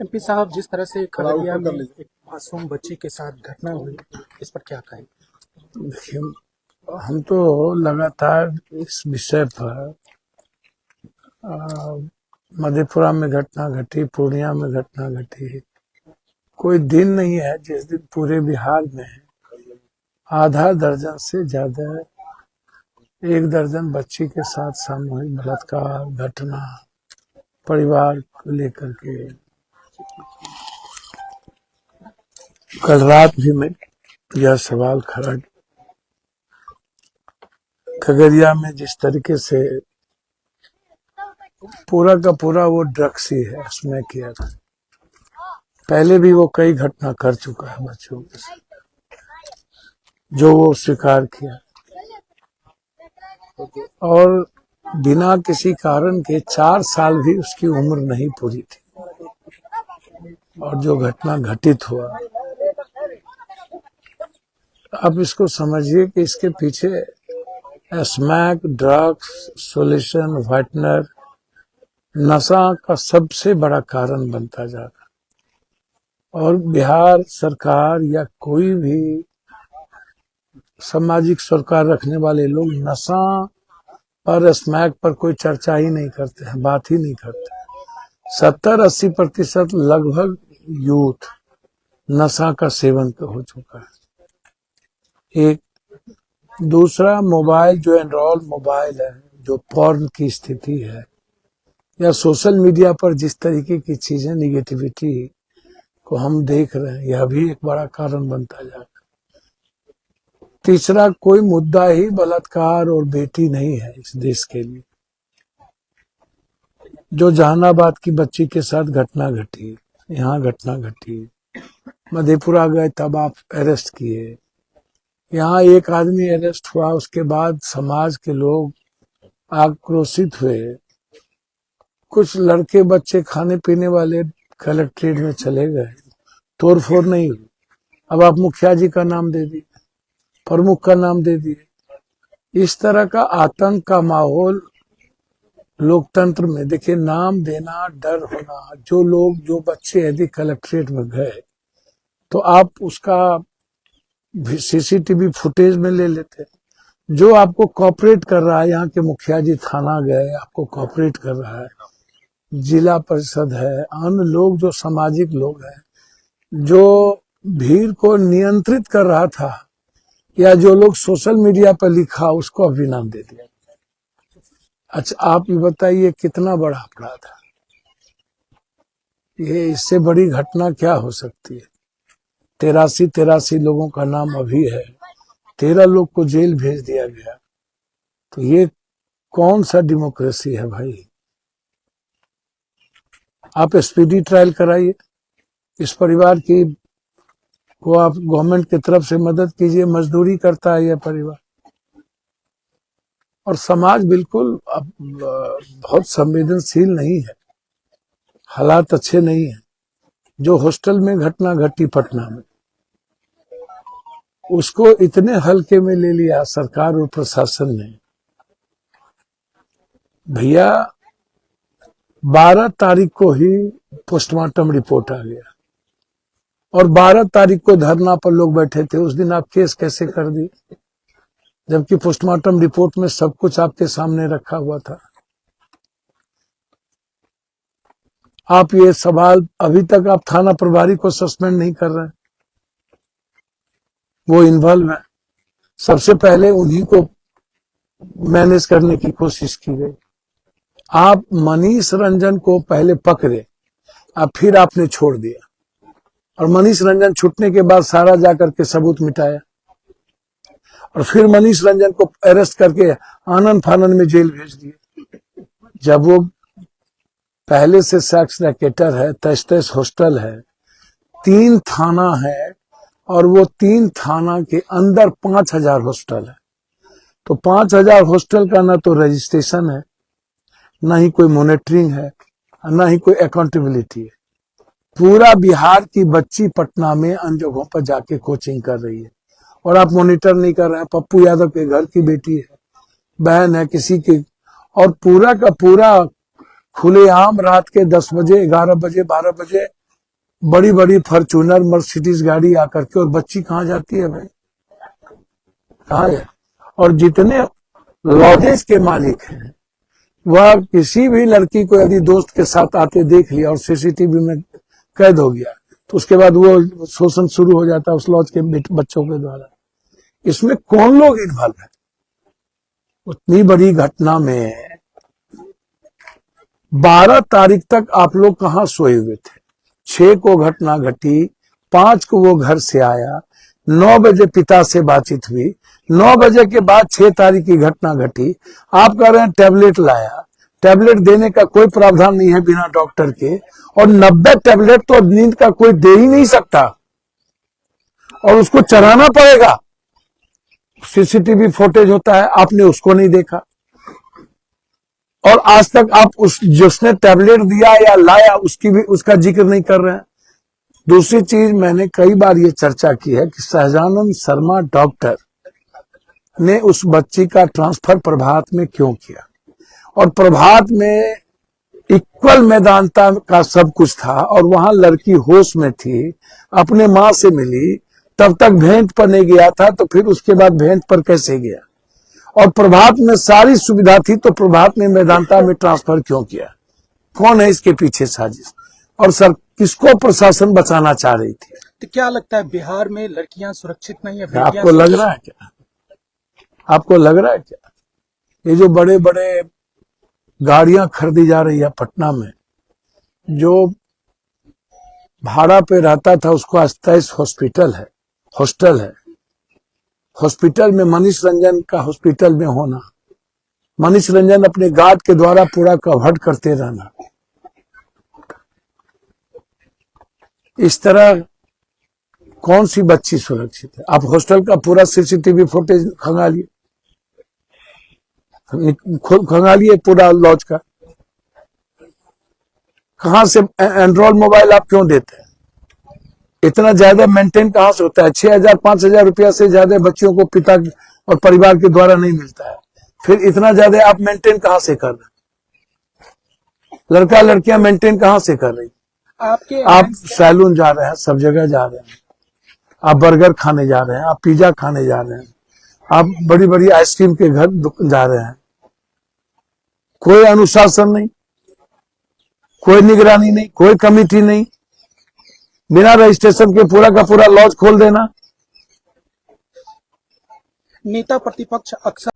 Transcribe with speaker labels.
Speaker 1: MP साहब, जिस तरह से खगड़िया में एक मासूम बच्ची के साथ घटना हुई, इस पर क्या कहें?
Speaker 2: देखिए, हम तो लगातार इस विषय पर मधेपुरा में घटना घटी, पूर्णिया में घटना घटी, कोई दिन नहीं है जिस दिन पूरे बिहार में आधा दर्जन से ज्यादा, 1 दर्जन बच्ची के साथ सामूहिक बलात्कार घटना परिवार को लेकर के। कल रात भी मैं यह सवाल खड़ा, खगड़िया में जिस तरीके से पूरा का पूरा वो ड्रग्स ही है, उसमें किया था। पहले भी वो कई घटना कर चुका है बच्चों के साथ, जो वो स्वीकार किया, और बिना किसी कारण के 4 साल भी उसकी उम्र नहीं पूरी थी। और जो घटना घटित हुआ, आप इसको समझिए कि इसके पीछे स्मैक, ड्रग्स, सोल्यूशन, व्हाइटनर, नशा का सबसे बड़ा कारण बनता जा रहा। और बिहार सरकार या कोई भी सामाजिक सरकार रखने वाले लोग नशा और स्मैक पर कोई चर्चा ही नहीं करते हैं, बात ही नहीं करते। 70-80% लगभग यूथ नशा का सेवन हो चुका है। एक दूसरा, मोबाइल, जो एंड्रॉयड मोबाइल है, जो पॉर्न की स्थिति है, या सोशल मीडिया पर जिस तरीके की चीजें, निगेटिविटी को हम देख रहे हैं, यह भी एक बड़ा कारण बनता जा रहा है। तीसरा, कोई मुद्दा ही बलात्कार और बेटी नहीं है इस देश के लिए। जो जहानाबाद की बच्ची के साथ घटना घटी, यहाँ घटना घटी, मधेपुरा गए तब आप अरेस्ट किए, यहाँ एक आदमी अरेस्ट हुआ, उसके बाद समाज के लोग आक्रोशित हुए। कुछ लड़के बच्चे खाने पीने वाले कलेक्ट्रेट में चले गए, तोड़फोड़ नहीं हुई। अब आप मुखिया जी का नाम दे दिए, प्रमुख का नाम दे दिए। इस तरह का आतंक का माहौल लोकतंत्र में, देखिए, नाम देना, डर होना। जो लोग, जो बच्चे यदि कलेक्ट्रेट में गए तो आप उसका सीसीटीवी फुटेज में ले लेते। जो आपको कॉपरेट कर रहा है, यहाँ के मुखिया जी थाना गए, आपको कॉपरेट कर रहा है, जिला परिषद है, अन्य लोग जो सामाजिक लोग हैं, जो भीड़ को नियंत्रित कर रहा था, या जो लोग सोशल मीडिया पर लिखा, उसको अभी नाम दे दिया। अच्छा, आप ये बताइए कितना बड़ा अपराध है ये? इससे बड़ी घटना क्या हो सकती है? 83 लोगों का नाम अभी है, 13 लोग को जेल भेज दिया गया। तो ये कौन सा डेमोक्रेसी है भाई? आप स्पीडी ट्रायल कराइए, इस परिवार की को आप गवर्नमेंट की तरफ से मदद कीजिए। मजदूरी करता है यह परिवार, और समाज बिल्कुल अब बहुत संवेदनशील नहीं है, हालात अच्छे नहीं है। जो हॉस्टल में घटना घटी पटना में, उसको इतने हल्के में ले लिया सरकार और प्रशासन ने। भैया, 12 तारीख को ही पोस्टमार्टम रिपोर्ट आ गया, और 12 तारीख को धरना पर लोग बैठे थे। उस दिन आप केस कैसे कर दी, जबकि पोस्टमार्टम रिपोर्ट में सब कुछ आपके सामने रखा हुआ था? आप ये सवाल, अभी तक आप थाना प्रभारी को सस्पेंड नहीं कर रहे, वो इन्वॉल्व है। सबसे पहले उन्हीं को मैनेज करने की कोशिश की गई। आप मनीष रंजन को पहले पकड़े, अब फिर आपने छोड़ दिया, और मनीष रंजन छूटने के बाद सारा जाकर के सबूत मिटाया, और फिर मनीष रंजन को अरेस्ट करके आनंद फानंद में जेल भेज दिए। जब वो पहले से सेक्स रैकेटर है, 23 हॉस्टल है, 3 थाना है, और वो 3 थाना के अंदर 5000 हॉस्टल है। तो 5000 हॉस्टल का ना तो रजिस्ट्रेशन है, ना ही कोई मॉनिटरिंग है, ना ही कोई अकाउंटेबिलिटी है। पूरा बिहार की बच्ची पटना में अन्य जगहों पर जाके कोचिंग कर रही है, और आप मॉनिटर नहीं कर रहे हैं। पप्पू यादव के घर की बेटी है, बहन है किसी की, और पूरा का पूरा खुलेआम रात के 10 बजे, 11 बजे, 12 बजे बड़ी बड़ी फॉर्च्यूनर मर्सिडीज गाड़ी आकर के, और बच्ची कहाँ जाती है भाई, कहाँ है? और जितने लॉजेस के मालिक हैं, वह किसी भी लड़की को यदि दोस्त के साथ आते देख लिया और सीसीटीवी में कैद हो गया, तो उसके बाद वो शोषण शुरू हो जाता है उस लॉज के बच्चों के द्वारा। इसमें कौन लोग इन्वॉल्व है? उतनी बड़ी घटना में 12 तारीख तक आप लोग कहाँ सोए हुए थे? 6 को घटना घटी, 5 को वो घर से आया, 9 बजे पिता से बातचीत हुई, 9 बजे के बाद 6 तारीख की घटना घटी। आप कह रहे हैं टैबलेट लाया, टैबलेट देने का कोई प्रावधान नहीं है बिना डॉक्टर के, और 90 टैबलेट तो नींद का कोई दे ही नहीं सकता, और उसको चढ़ाना पड़ेगा। सीसीटीवी फुटेज होता है, आपने उसको नहीं देखा, और आज तक आप जिसने टैबलेट दिया या लाया उसका जिक्र नहीं कर रहे हैं। दूसरी चीज, मैंने कई बार ये चर्चा की है कि सहजानंद शर्मा डॉक्टर ने उस बच्ची का ट्रांसफर प्रभात में क्यों किया, और प्रभात में इक्वल मैदानता का सब कुछ था, और वहां लड़की होश में थी, अपने मां से मिली, तब तक भेंट पर नहीं गया था, तो फिर उसके बाद भेंट पर कैसे गया? और प्रभात में सारी सुविधा थी, तो प्रभात में मैदानता में ट्रांसफर क्यों किया? कौन है इसके पीछे साजिश? और सर, किसको प्रशासन बचाना चाह रही थी?
Speaker 1: तो क्या लगता है बिहार में लड़कियां सुरक्षित नहीं है?
Speaker 2: आपको लग रहा है क्या? आपको लग रहा है क्या? ये जो बड़े बड़े गाड़ियां खरीदी जा रही है पटना में, जो भाड़ा पे रहता था उसको आज 23 हॉस्टल है। हॉस्पिटल में मनीष रंजन का हॉस्पिटल में होना, मनीष रंजन अपने गार्ड के द्वारा पूरा कवर्ड करते रहना, इस तरह कौन सी बच्ची सुरक्षित है? आप हॉस्टल का पूरा सीसीटीवी फुटेज खंगालिए पूरा लॉज का। कहां से एंड्रॉइड मोबाइल आप क्यों देते हैं? इतना ज्यादा मेंटेन कहां से होता है? 6,000 5,000 रुपया से ज्यादा बच्चियों को पिता और परिवार के द्वारा नहीं मिलता है, फिर इतना ज्यादा आप मेंटेन कहां से कर रहे? लड़का लड़कियां मेंटेन कहां से कर रही? आप सैलून जा रहे हैं, सब जगह जा रहे हैं, आप बर्गर खाने जा रहे हैं, आप पिज्जा खाने जा रहे हैं, आप बड़ी बड़ी आइसक्रीम के घर जा रहे हैं, कोई अनुशासन नहीं, कोई निगरानी नहीं, कोई कमेटी नहीं, बिना रजिस्ट्रेशन के पूरा का पूरा लॉज खोल देना।
Speaker 1: नेता प्रतिपक्ष अक्सर